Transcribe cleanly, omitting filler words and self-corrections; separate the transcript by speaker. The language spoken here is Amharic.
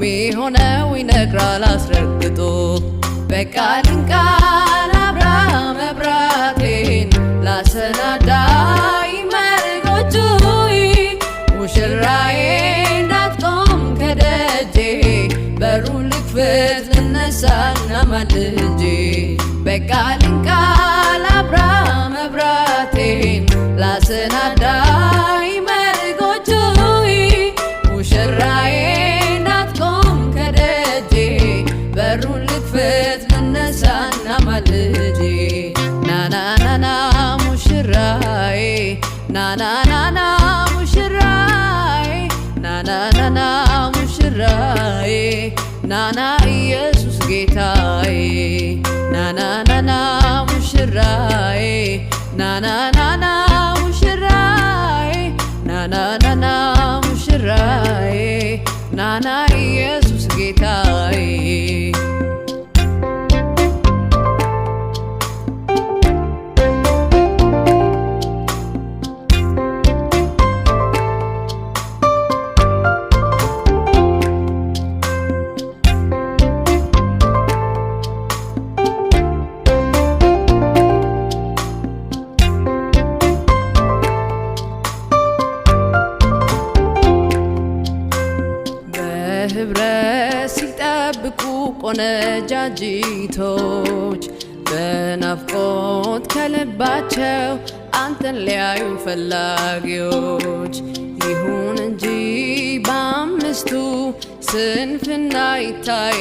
Speaker 1: ሚሆነው ይነግራል አስረግጦ በቃልን ቃል አብራ መብራቴን ላሰናዳይ መርቆቹይ ሙሽራዬ እንዳትቆም ከደጄ በሩን ልክፈት ልነሳና ማልጄ በቃልን ቃል አብራ መብራቴን ላሰናዳይ መርቆቹይ ሙሽራዬ እንዳትቆም ከደጄ በሩን ልክፈት ልነሳና ማልጄ ናናናና ሙሽራዬ ናናናና ሙሽራዬ ናናናና ሙሽራዬ ናና ኢየሱስ ጌታዬ ናናናና ሙሽራዬ ናናናና ሙሽራዬ ናናናና ሙሽራዬ ናና ኢየሱስ ጌታዬ ህብረት ሲጠብቁ ቆነጃጅቶች በናፍቆት ከልባቸው አንተን ሊያዩ ፈላጊዎች ይሁን እንጂ በአምስቱ ስንፍና ይታይ